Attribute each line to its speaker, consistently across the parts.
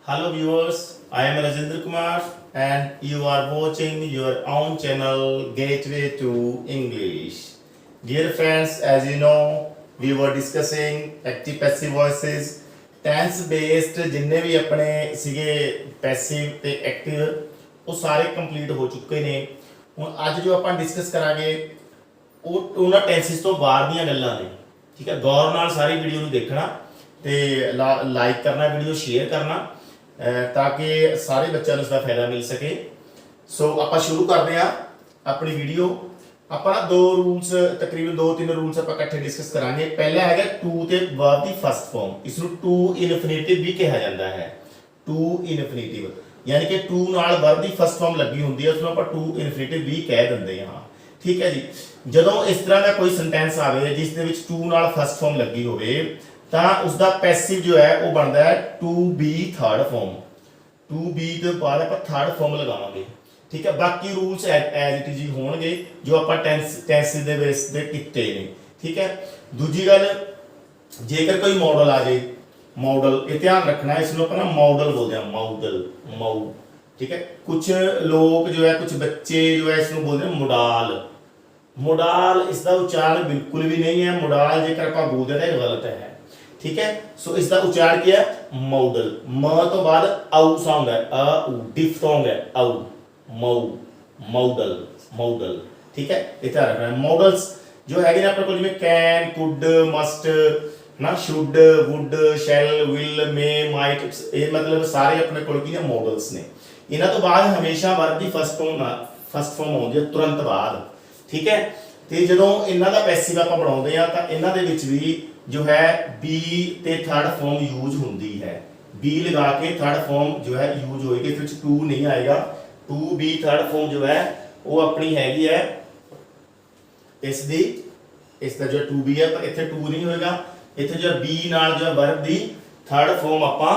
Speaker 1: Hello viewers, I am Rajendra Kumar and you are watching your own channel Gateway to English. Dear friends, as you know, we were discussing active passive voices, tense based जिन्ने भी अपने सीगे passive ਤੇ active ਉਹ ਸਾਰੇ complete ਹੋ ਚੁੱਕੇ ਨੇ। ਹੁਣ ਅੱਜ ਜੋ ਆਪਾਂ ਡਿਸਕਸ ਕਰਾਂਗੇ ਉਹ ਉਹਨਾਂ ਟੈਂਸਿਸ ਤੋਂ ਬਾਹਰ ਦੀਆਂ ਗੱਲਾਂ ਨੇ। ਠੀਕ ਹੈ, ਗੌਰ ਨਾਲ ਸਾਰੀ ਵੀਡੀਓ ਨੂੰ ਦੇਖਣਾ ਤੇ ਲਾਈਕ ਕਰਨਾ, ਵੀਡੀਓ ਸ਼ੇਅਰ ਕਰਨਾ ਤਾਂ ਕਿ ਸਾਰੇ ਬੱਚਿਆਂ ਨੂੰ ਇਸ ਦਾ ਫਾਇਦਾ ਮਿਲ ਸਕੇ। ਸੋ ਆਪਾਂ ਸ਼ੁਰੂ ਕਰਦੇ ਹਾਂ ਆਪਣੀ ਵੀਡੀਓ। ਆਪਾਂ ਨਾ ਦੋ ਰੂਲਸ ਤਕਰੀਬਨ 2-3 ਰੂਲਸ ਆਪਾਂ ਇਕੱਠੇ ਡਿਸਕਸ ਕਰਾਂਗੇ। ਪਹਿਲਾ ਹੈਗਾ ਟੂ ਤੇ ਵਰਬ ਦੀ ਫਸਟ ਫਾਰਮ, ਇਸ ਨੂੰ ਟੂ ਇਨਫਿਨਿਟਿਵ ਵੀ ਕਿਹਾ ਜਾਂਦਾ ਹੈ। ਟੂ ਇਨਫਿਨਿਟਿਵ ਯਾਨੀ ਕਿ ਟੂ ਨਾਲ ਵਰਬ ਦੀ ਫਸਟ ਫਾਰਮ ਲੱਗੀ ਹੁੰਦੀ ਹੈ, ਉਸ ਨੂੰ ਆਪਾਂ ਟੂ ਇਨਫਿਨਿਟਿਵ ਵੀ ਕਹਿ ਦਿੰਦੇ ਹਾਂ। ਠੀਕ ਹੈ ਜੀ, ਜਦੋਂ ਇਸ ਤਰ੍ਹਾਂ ਦਾ ਕੋਈ ਸੈਂਟੈਂਸ ਆਵੇ ਜਿਸ ਦੇ ਵਿੱਚ ਟੂ ਨਾਲ ਫਸਟ ਫਾਰਮ ਲੱਗੀ ਹੋਵੇ ਤਾਂ ਉਸ ਦਾ ਪੈਸਿਵ ਜੋ ਹੈ ਉਹ ਬਣਦਾ ਹੈ to be third form. To be ਦੇ ਬਾਅਦ ਆਪਾਂ ਥਰਡ ਫਾਰਮ ਲਗਾਵਾਂਗੇ। ਠੀਕ ਹੈ, ਬਾਕੀ ਰੂਲਸ ਐਜ਼ ਇਟ ਇਜ਼ ਹੀ ਹੋਣਗੇ ਜੋ ਆਪਾਂ ਟੈਂਸ ਦੇ ਬੇਸ ਤੇ ਕੀਤੇ ਨੇ। ਠੀਕ ਹੈ, ਦੂਜੀ ਗੱਲ, ਜੇਕਰ ਕੋਈ ਮਾਡਲ ਆ ਜੇ, ਮਾਡਲ ਇਹ ਧਿਆਨ ਰੱਖਣਾ, ਇਸ ਨੂੰ ਆਪਾਂ ਨਾ ਮਾਡਲ ਬੋਲਦੇ ਹਾਂ, ਮਾਊ। ਠੀਕ ਹੈ, ਕੁਝ ਲੋਕ ਜੋ ਹੈ, ਕੁਝ ਬੱਚੇ जो है इसमें बोलते हैं मोडाल। इसका उच्चारण बिल्कुल भी नहीं है मोडाल, जेकर आप बोलते हैं गलत है। ठीक है, सो इसका उच्चारण क्या है, मॉडल। म तो बाद आउ साउंड है, डिफथोंग है, आउ मॉडल। ठीक है, इतना रखना है। मॉडल्स जो है ना अपने को जिवें कैन, कुड, मस्ट ना, should, would, shall, will, may, might, ये मतलब सारे अपने को की मॉडल्स ने। इन्हां तो बाद हमेशा वर्ब की फस्ट फॉर्म आउंदी है तुरंत बाद। ठीक है, तो जो इन्हां दा पैसिव आपां बनाउंदे आ तां इन्हां दे विच भी जो है बी ते थर्ड फॉर्म यूज होंदी है। बी लगा के थर्ड फॉर्म जो है यूज होएगी, इस टू नहीं आएगा। टू बी थर्ड फॉर्म जो है वो अपनी हैगी है इसका जो टू बी है, पर इत्थे टू नहीं होएगा, इत्थे जो बी नाल जो वर्ब दी थर्ड फॉर्म आपां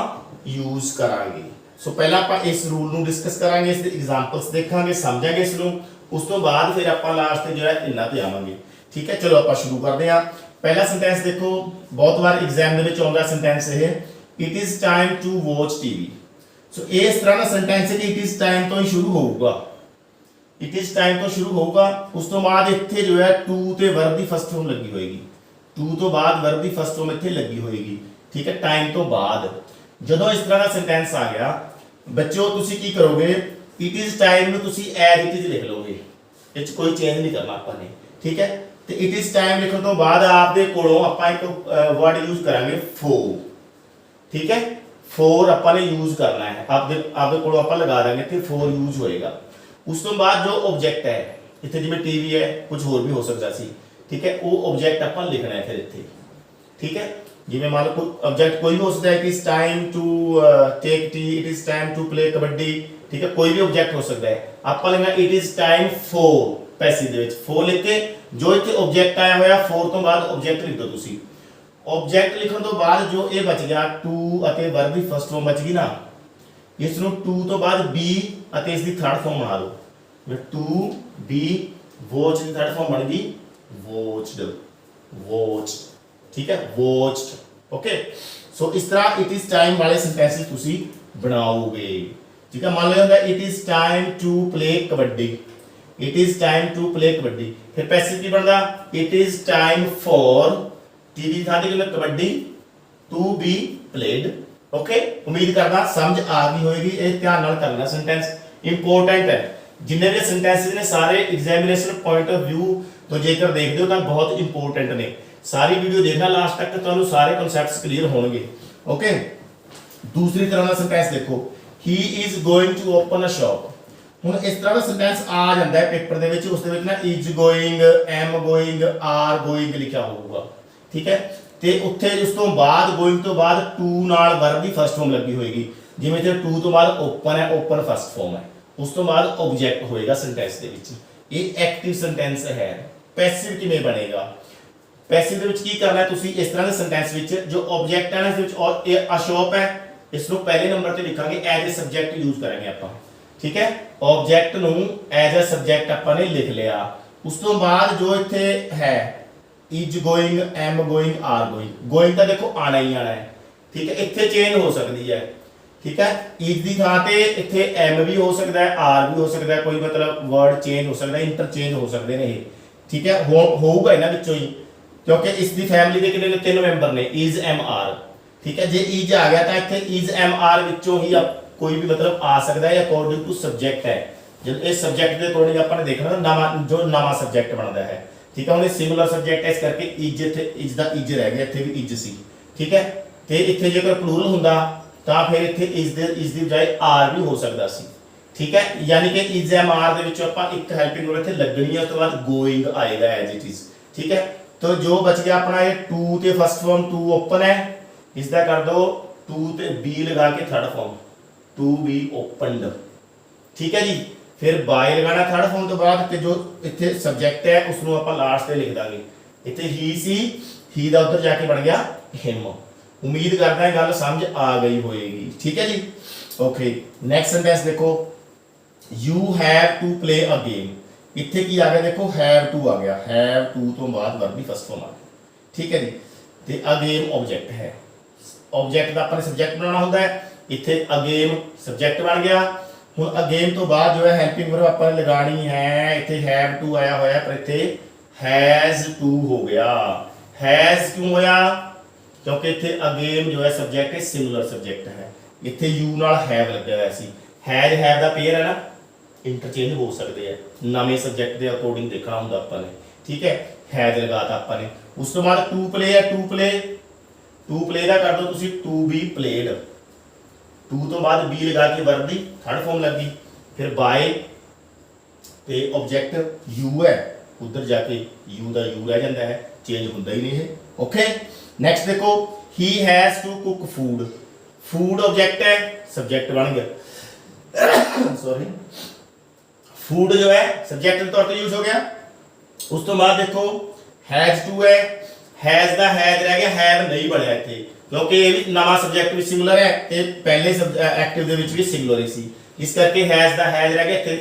Speaker 1: यूज करांगे। सो पहला आपां इस रूल नूं डिस्कस करांगे, इसके एग्जांपल्स देखांगे, समझांगे इस नूं, उस तो बाद फिर आपां लास्ट ते जो है इन्हां ते आवांगे। ठीक है, चलो आपां शुरू करते हैं। पहला सेंटेंस देखो, बहुत बार एग्जाम दे विच आउंदा सेंटेंस ये, it is time to watch TV. So इस तरह का सेंटेंस है कि इट इज टाइम तो ही शुरू होगा, इट इज टाइम तो शुरू होगा, उस तो बाद इत्थे जो है टू ते वर्ब दी फर्स्ट फॉर्म लगी होएगी, टू तो बाद वर्ब दी फर्स्ट फॉर्म इत्थे लगी होएगी। ठीक है, टाइम तो बाद जदों इस तरह का सेंटेंस आ गया बच्चों, तुसी की करोगे, इट इज टाइम नूं तुसी एज इट इज लिख लोगे, इस कोई चेंज नहीं करना आपां ने। ठीक है, तो इट इज टाइम लिखने तो बाद आपके कोलों आपां एक वर्ड यूज करांगे फोर। ठीक है, फोर आपां ने यूज करना है, आपके कोलों आपां लगा देंगे फिर फोर यूज होएगा। उस तो बाद जो ऑब्जेक्ट है इत्थे जिवें टीवी है, कुछ होर भी हो सकता सी। ठीक है, वो ऑब्जेक्ट आपां लिखना है फिर इत्थे। ठीक है, जिवें मान लो ऑब्जेक्ट कोई भी हो सकता है, it is time to take tea, it is time to play kabaddi. ठीक है, कोई भी ऑब्जेक्ट हो सकता है, आपां लिखना it is time for, passive they which for लिख के जो इत्थे ऑब्जेक्ट आया होया फोर तो बाद ऑब्जेक्ट लिख दो तुसी। ऑब्जेक्ट लिखण तो बाद जो ये बच गया टू अते वर्ब दी फर्स्ट फॉर्म बच गई ना, इस नु टू तो बाद बी अते इस दी थर्ड फॉर्म बना लो, to be watch the third form बन गई वॉच्ड। ठीक है, वॉच्ड। ओके, सो इस तरह इट इज टाइम वाले सेंटेंसेस तुसी बनाओगे। ठीक है, मान लो it is time to play kabaddi, it is time to play kabaddi, फिर पैसिव की बनता it is time for TV था kabaddi to be played. Okay, उम्मीद करना समझ आ गई होगी, ये ध्यान नाल करना, सेंटेंस इंपॉर्टेंट है। जिन्ने भी सेंटेंसेस ने सारे एग्जामिनेशन पॉइंट ऑफ व्यू तो जेकर देखते हो तो बहुत इंपॉर्टेंट ने। सारी वीडियो देखना लास्ट तक, तो सारे कॉन्सेप्ट्स क्लियर होंगे। ओके, दूसरी तरह का सेंटेंस देखो, he is going to open a shop. ਹੁਣ इस तरह का सेंटेंस आ जाता है पेपर ਦੇ ਵਿੱਚ, ਉਸ ਦੇ ਵਿੱਚ ਨਾ is going, am going, are going लिखा होगा। ठीक है, ਤੇ ਉੱਥੇ ਉਸ ਤੋਂ ਬਾਅਦ गोइंग ਤੋਂ ਬਾਅਦ टू ਨਾਲ वर्ब ਦੀ ਫਸਟ ਫਾਰਮ ਲੱਗੀ ਹੋਏਗੀ, ਜਿਵੇਂ ਤੇ टू ਤੋਂ ਬਾਅਦ ओपन है, ओपन फर्स्ट फॉर्म है, ਉਸ ਤੋਂ ਬਾਅਦ ऑब्जेक्ट होएगा सेंटेंस ਦੇ ਵਿੱਚ। ਇਹ ਐਕਟਿਵ सेंटेंस है। पैसिव ਕਿਵੇਂ ਬਣੇਗਾ, पैसिव ਦੇ ਵਿੱਚ ਕੀ ਕਰਨਾ ਹੈ ਤੁਸੀਂ, ਇਸ ਤਰ੍ਹਾਂ ਦੇ सेंटेंस ਵਿੱਚ जो ऑब्जेक्ट है ना, इस ਵਿੱਚ और ये अ शॉप है, इस ਨੂੰ पहले नंबर ਤੇ ਲਿਖਾਂਗੇ, एज ए सब्जेक्ट यूज करेंगे ਆਪਾਂ। ठीक है, ऑब्जेक्ट नूं एज ए सब्जेक्ट आपां ने लिख लिया, उस तो बाद जो इत्थे है is going, am going, are going. Going तो देखो आना ही आना है। ठीक है, इत्थे चेंज हो सकती है। ठीक है। इज की थां ते इत्थे एम भी हो सकता है, आर भी हो सकता है, कोई मतलब वर्ड चेंज हो सकता है, इंटरचेंज हो सकते हैं ये, ठीक है। होगा इन्हां विचों ही, क्योंकि इसकी फैमिली के कितने 3 मैंबर ने, इज एम आर, ठीक है। जे इज आ गया तो इत्थे इज एम आर विचों ही कोई भी मतलब आ सकता है अकॉर्डिंग टू सब्जेक्ट है। जब इस सब्जेक्ट के अकॉर्डिंग आपने देखना नवा जो नवा सब्जेक्ट बनता है, ठीक है। उन्हें सिंगुलर सब्जेक्ट है, इस करके इज इत्थे इज दा इज रह गया, इत्थे भी इज सी, ठीक है। ते इत्थे जेकर प्लूरल हुंदा ਤਾਂ ਫਿਰ ਇੱਥੇ ਇਸ ਦੀ ਬਜਾਏ ਆਰ ਵੀ ਹੋ ਸਕਦਾ ਸੀ, ਠੀਕ ਹੈ। ਯਾਨੀ ਕਿ ਇਜ਼ ਐਮ ਆਰ ਦੇ ਵਿੱਚ ਆਪਾਂ ਇੱਕ ਹੈਲਪਿੰਗ ਵਰਬ ਇੱਥੇ ਲੱਗਣੀ ਹੈ, ਉਸ ਤੋਂ ਬਾਅਦ ਗੋਇੰਗ ਆਏਗਾ ਐਜ਼ ਇਟ ਇਜ਼, ਠੀਕ ਹੈ। तो जो बच गया अपना ये टू ते फर्स्ट फॉर्म टू ओपन है, इसका कर दो टू ते बी लगा के third form to be opened, ठीक है जी। फिर बाय लगाना थर्ड फॉर्म तो बाद ते जो इत्थे सब्जेक्ट है उसनों ਆਪਾਂ लास्ट ਤੇ लिख ਦਾਂਗੇ। ਇੱਥੇ ही सी, ही ਦਾ उधर जाके बन गया हिम। उम्मीद करता है गल समझ आ गई होएगी, ठीक है जी। ओके, नेक्स्ट सेंटेंस देखो, you have to play a game. इत्थे की आ गया देखो, हैव टू आ गया, हैव टू तो बाद वर्ब दी फर्स्ट फॉर्म आ गई, ठीक है जी। ते अ गेम ऑब्जेक्ट है, ऑब्जेक्ट का अपने सब्जेक्ट बनाना होता है, इत्थे अ गेम सब्जेक्ट बन गया। हुण अ गेम तो बाद जो है हेल्पिंग वर्ब अपन लगानी है, इत्थे हैव टू आया होया पर इत्थे हैज टू हो गया। हैज क्यों होया? क्योंकि इत्थे अ गेम जो है सब्जेक्ट है, सिंगुलर सब्जेक्ट है, इत्थे यू नाल हैव लग्या होया सी। हैज हैव दा पेयर है ना, इंटरचेंज हो सकते हैं, नवे सब्जेक्ट के अकॉर्डिंग देखना होंगे अपन ने, ठीक है। हैज लगाता अपन ने। उस तो बाद टू प्ले है, टू प्ले का कर दो तुसी टू बी प्लेड, टू तो बाद बी लगा के वर्ब दी थर्ड फॉर्म लगी। फिर बाय ते ऑब्जेक्ट यू है, उधर जाके यू दा यू रह जाता है, चेंज होंदा ही नहीं है। ओके, नेक्स्ट देखो, he has to cook food. Food object है, सब्जेक्ट बन गया सॉरी, फूड जो है सब्जेक्ट के तौर पर यूज हो गया। उस तो बाद देखो हैज टू है, हैज दा हैज रह गया, हैव नहीं बनया इत्थे, क्योंकि ये भी नवा सब्जेक्ट भी सिंगुलर है ते पहले एक्टिव दे विच भी सिंगुलर ही सी, इस करके हैज दा हैज रह गया इत्थे।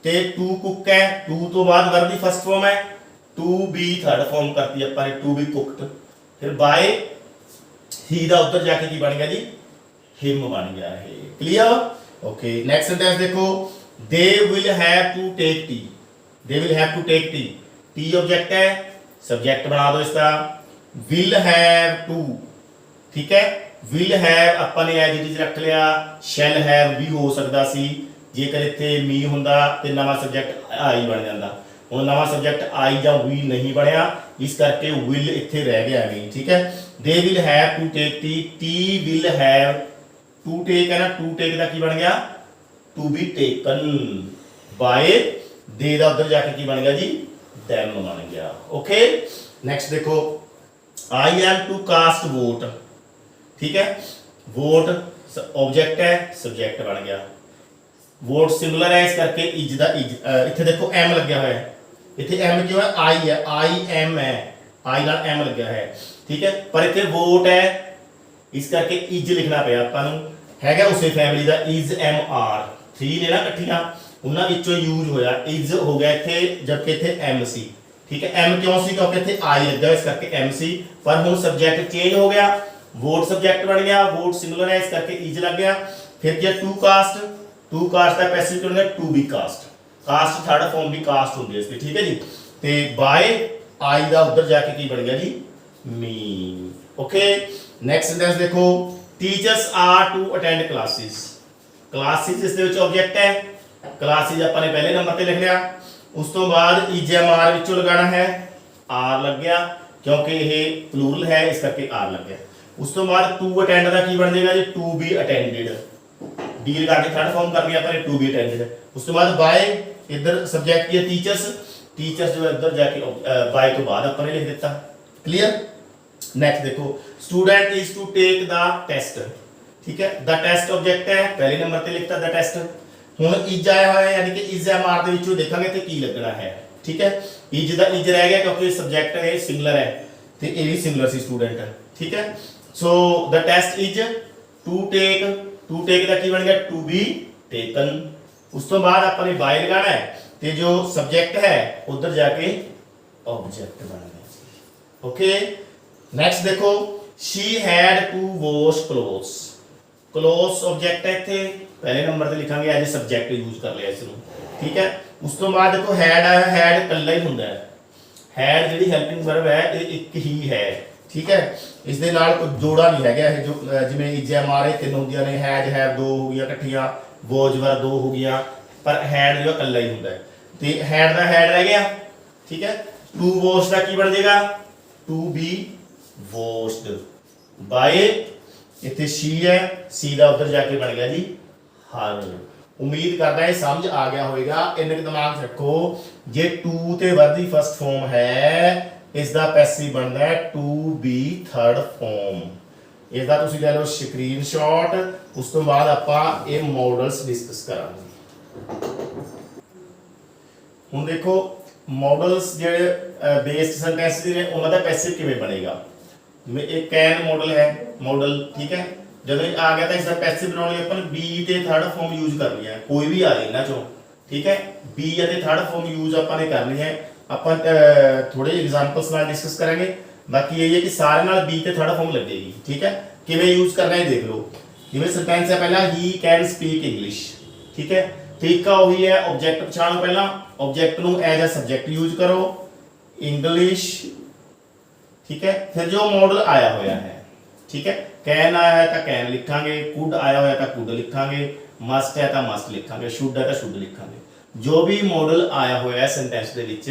Speaker 1: ते टू कुक है, टू तो बाद वर्ब दी फर्स्ट फॉर्म है, टू बी थर्ड फॉर्म करती है अपन ने, टू बी कुक्ड। फिर बाय ही दा उधर जाके की बन गया जी, हिम बन गया है। क्लियर? ओके, नेक्स्ट सेंटेंस देखो, they will have to take tea, they will have to take tea, T object है, सब्जेक्ट बना दो इसका, will have to, ठीक है। will have अपन ने एज इट इज रख लिया, shall have भी हो सकता सी, जेकर इत्थे मी हुंदा ते नवा सब्जेक्ट आई बन जांदा। हुण नवा सब्जेक्ट आई जां वी नहीं बनया, इस करके will इत्थे रह गया नहीं, ठीक है। they will have to take tea, T will have to take है ना, to take दा की बन गया टू बी टेकन बाय, दे दा उधर जाके की बन गया जी, देम बन गया। ओके, नेक्स्ट देखो, I am to cast vote, ठीक है। वोट ऑब्जेक्ट है, सब्जेक्ट बन गया, वोट सिंगुलर है, इस करके इज दा इज, इत्थे देखो एम लग्या हुआ है, इत्थे एम क्यों है, आई है, आई एम है, आई नाल एम लग्या है, ठीक है। पर इत्थे वोट है, इस करके इज लिखना पिया आपां नूं, हैगा उसे फैमिली दा, इज एम आर, थ्री ने ना इकट्ठियां, उन्हां विचों यूज होया, इज हो गया इत्थे, जबकि इत्थे एम सी, ठीक है। एम क्यों सी? क्योंकि इत्थे आई लगा, इस करके एम सी। पर हुण सब्जेक्ट चेंज हो गया, वोट सब्जेक्ट बन गया, वोट सिंगुलर है, इस करके इज लग गया। फिर क्या टू कास्ट, टू कास्ट का पैसिव बन गया to be cast, cast third form भी कास्ट होंदी है इसकी, ठीक है जी। ते बाय आई दा उधर जाके की बन गया जी, मी। ओके, नेक्स्ट सेंटेंस देखो, teachers are to attend classes. Classes इस दे विच ऑब्जेक्ट है, क्लासेस अपन ने पहले नंबर पे लिख लिया। उस तो बाद इज एम आर विचों लगाना है, आर लग गया, क्योंकि ये प्लूरल है, इस करके आर लग गया। उस तो बाद टू अटेंड का की बन जाएगा जी, टू बी अटेंडेड, डी लगा के थर्ड फॉर्म कर दिया पर टू बी अटेंडेड। उस तो बाद बाय, इधर सब्जेक्ट की टीचर्स, टीचर्स जो है इधर जाके बाय तो बाद अपन ने लिख दिता। क्लियर? नेक्स्ट देखो, student is to take the test, ठीक है। द टेस्ट ऑब्जेक्ट है, पहले नंबर पे लिखता द टेस्ट। हुण इज आया हुआ है, यानी कि इज एम आर दे विचों देखांगे ते की लगना है, ठीक है। इज दा इज रह गया, क्योंकि सब्जेक्ट है सिंगुलर है, ते ये भी सिंगुलर सी स्टूडेंट है, ठीक है। So the test is to take दा की बन गया टू बी टेकन। उस तो बाद अपन ने बाय लगाना है, ते जो सब्जेक्ट है उधर जाके ऑब्जेक्ट बन गया। ओके, नेक्स्ट देखो, she had to wash clothes, clothes object है इत्थे पहले नंबर ते लिखांगे एज ए सब्जेक्ट यूज कर लिया इसनूं ठीक है। उस तो बाद देखो हैड आया हैड कल्ला ही हुंदा है हैड जिहड़ी हेल्पिंग वर्ब है ये एक ही है ठीक है। इस दे नाल कोई जोड़ा नहीं है जो जिवें इजे मारे तीन होंदियां ने हैज हैव दो हो गई इकट्ठियां वॉज वर दो हो गई पर हैड जो कल्ला ही हुंदा है ते हैड दा हैड रह गया ठीक है। टू वॉश दा की बन जाएगा टू बी वॉश्ड बाय इत्थे शी है सी दा उधर जाके बन गया जी हर। उम्मीद करदा है समझ आ गया होगा। इन्ने दिमाग रखो जे टू ते वर्ब दी फर्स्ट फॉर्म है इसका पैसिव बनता है टू बी थर्ड फॉर्म। इसका तुसीं ले लो स्क्रीनशॉट उस तो बाद आपां ये मॉडल्स डिस्कस करांगे। हुण देखो मॉडल्स जिहड़े बेस्ड सेंटेंस ने उन्हां दा पैसिव किवें बनेगा। जिवें एक कैन मॉडल है मॉडल ठीक है जब आ गया तो इसका पैसिव बनाने अपन बी ते थर्ड फॉर्म यूज करनी है कोई भी आ जाए इन्हां चों ठीक है। बी ते थर्ड फॉर्म यूज आपां ने करनी है अपन थोड़े एग्जांपल्स नाल डिस्कस करेंगे। बाकी ये है कि सारे नाल बी ते थर्ड फॉर्म लगेगी ठीक है। किवें यूज करना है देख लो। जिवें सेंटेंस है पहला ही कैन स्पीक इंग्लिश ठीक है। तरीका वही है ऑब्जेक्ट पछाणो पहला ऑब्जेक्ट नूं एज अ सब्जेक्ट यूज करो इंग्लिश ठीक है। फिर जो मॉडल आया होया है ठीक है कैन आया है तो कैन लिखांगे कुड आया होया तो कुड लिखांगे मस्ट है तो मस्ट लिखांगे शुड है तो शुड लिखांगे। जो भी मॉडल आया होया है सेंटेंस दे विच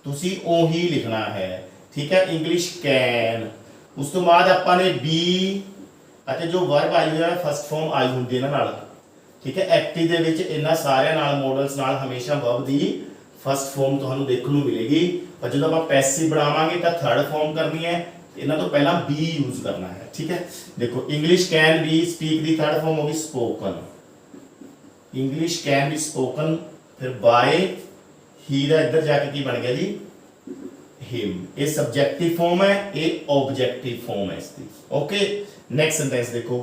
Speaker 1: तुसी ओही लिखना है ठीक है। इंग्लिश कैन उस तो बाद आपां ने बी अते जो वर्ब आई होया फर्स्ट फॉर्म आई हुंदी इन्हां नाल ठीक है। एक्टिव दे विच इन्हां सारियां नाल मॉडल्स नाल हमेशा वर्ब दी फर्स्ट फॉर्म तुहानूं देखण नूं मिलेगी पर जदों आपां पैसिव बनावांगे तो थर्ड फॉर्म करनी है इन्हां तो पहला बी यूज करना है ठीक है। देखो English can be speak the third form होगी spoken English can be spoken फिर बाय ही दा इधर जाके की बन गया जी हिम। ये सब्जेक्टिव फॉर्म है ये ऑब्जेक्टिव फॉर्म है इसकी ओके। नेक्स्ट सेंटेंस देखो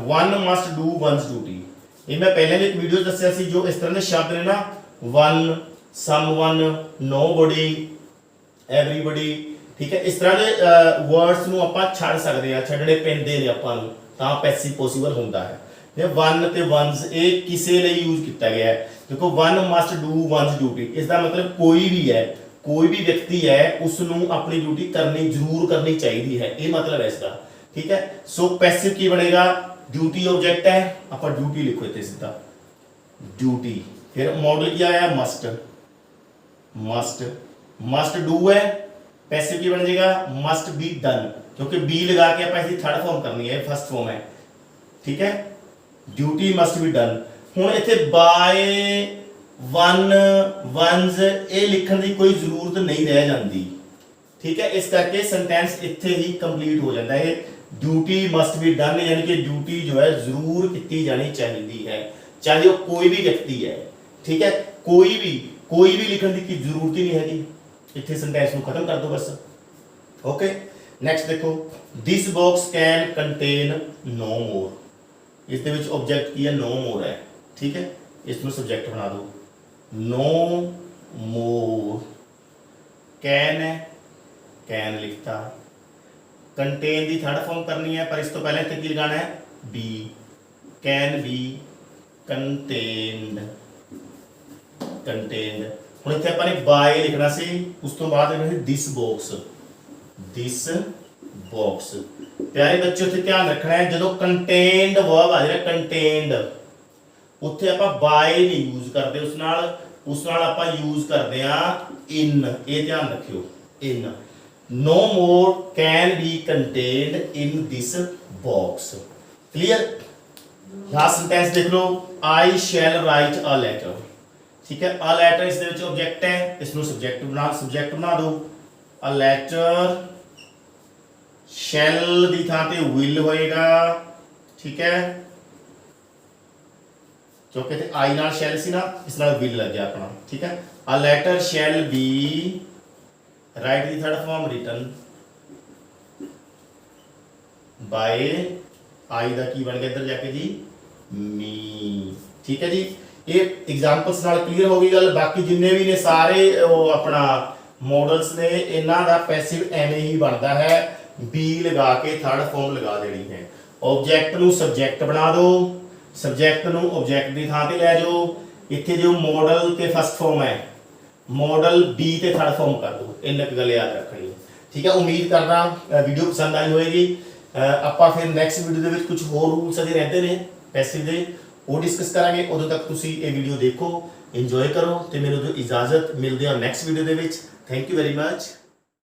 Speaker 1: one must do one's duty. ये मैं पहले भी एक वीडियो दस्या सी जो इस तरह के शब्द ने ना वन समवन नोबडी एवरीबडी ठीक है इस तरह के वर्ड्स ਨੂੰ ਆਪਾਂ ਛੱਡ ਸਕਦੇ ਆ ਛੱਡਣੇ ਪੈਂਦੇ ਨੇ ਆਪਾਂ ਨੂੰ ਤਾਂ ਪੈਸਿਵ ਪੋਸੀਬਲ ਹੁੰਦਾ ਹੈ। ये वन ते वंस ये किसे लिए यूज किया गया है। देखो one must do one's duty इसका मतलब कोई भी है कोई भी व्यक्ति है उसनों अपनी ड्यूटी करनी जरूर करनी चाहिए है ये मतलब है इसका ठीक है। सो पैसिव की बनेगा ड्यूटी ऑब्जेक्ट है आप ड्यूटी लिखो इतने सीधा ड्यूटी। फिर मॉडल क्या आया मस्ट मस्ट मस्ट डू है पैसिव की बन जाएगा मस्ट बी डन क्योंकि बी लगा के आप इसकी थर्ड फॉर्म करनी है फर्स्ट फॉर्म है ठीक है। ड्यूटी मस्ट बी डन हुण इत्थे बाय वन वंस ये लिखण की कोई जरूरत नहीं रह जाती ठीक है। इस करके सेंटेंस इत्थे ही कंप्लीट हो जाता है। ड्यूटी मस्ट बी डन यानी कि ड्यूटी जो है जरूर की जानी चाहिए है चाहे वो कोई भी व्यक्ति है ठीक है। कोई भी लिखण की जरूरत ही नहीं हैगी इत्थे सेंटेंस को खत्म कर दो बस ओके। नेक्स्ट देखो this box can contain no more इस दे विच ऑब्जेक्ट की है नो मोर है ठीक है। इसमें सब्जेक्ट बना दो नो मोर कैन है कैन लिखता कंटेन दी थर्ड फॉर्म करनी है पर इस तो पहले इत्थे की लगाना है be can be contained contained हुण इत्थे आपां ने बाय लिखना सी उस तो बाद लिखना सी दिस बॉक्स। प्यारे बच्चों इत्थे ध्यान रखना है जो कंटेन्ड वर्ब आ जाए कंटेन्ड उत्थे आपां बाय नहीं यूज करते उस नाल आपां यूज करते हैं इन ये ध्यान रखियो in. No more can be contained in this box clear. Last sentence देख लो आई शैल राइट अ लेटर ठीक है। अ लेटर इस दे विच ऑब्जेक्ट है इसनूं सब्जेक्ट बना दो अ लेटर शैल दी थां ते विल होएगा ठीक है क्योंकि ते आई नाल शैल सी ना इस नाल विल लग गया अपना ठीक है। A letter shall be write the third form written by I दा की बन गया इधर जाके जी मी ठीक है जी। ये एग्जांपल्स नाल क्लियर हो गई गल। बाकी जिन्ने भी ने सारे अपना मॉडल्स ने इन्हां दा पैसिव एवें ही बनता है बी लगा के थर्ड फॉर्म लगा देनी है ਆਬਜੈਕਟ ਨੂੰ ਸਬਜੈਕਟ ਬਣਾ ਦਿਓ, ਸਬਜੈਕਟ ਨੂੰ ਆਬਜੈਕਟ ਦੀ ਥਾਂ ਤੇ ਲੈ ਜਾਓ। ਇੱਥੇ ਜੋ ਮਾਡਲ ਤੇ ਫਸਟ ਫਾਰਮ ਹੈ, ਮਾਡਲ ਬੀ ਤੇ ਥਰਡ ਫਾਰਮ ਕਰ ਦਿਓ। ਇੰਨਾ ਕੁ ਗੱਲ ਯਾਦ ਰੱਖਣੀ ਹੈ, ਠੀਕ ਹੈ। ਉਮੀਦ ਕਰਦਾ ਵੀਡੀਓ ਪਸੰਦ ਆਈ ਹੋਏਗੀ। ਆਪਾਂ ਫਿਰ ਨੈਕਸਟ ਵੀਡੀਓ ਦੇ ਵਿੱਚ ਕੁਝ ਹੋਰ ਰੂਲਸ ਅਜੇ ਰਹਿੰਦੇ ਨੇ ਪੈਸਿਵ ਦੇ, ਉਹ ਡਿਸਕਸ ਕਰਾਂਗੇ। ਉਦੋਂ ਤੱਕ ਤੁਸੀਂ ਇਹ ਵੀਡੀਓ ਦੇਖੋ, ਇੰਜੋਏ ਕਰੋ ਤੇ ਮੈਨੂੰ ਦਿਓ ਇਜਾਜ਼ਤ। ਮਿਲਦੇ ਹਾਂ ਨੈਕਸਟ ਵੀਡੀਓ ਦੇ ਵਿੱਚ। Thank you very much.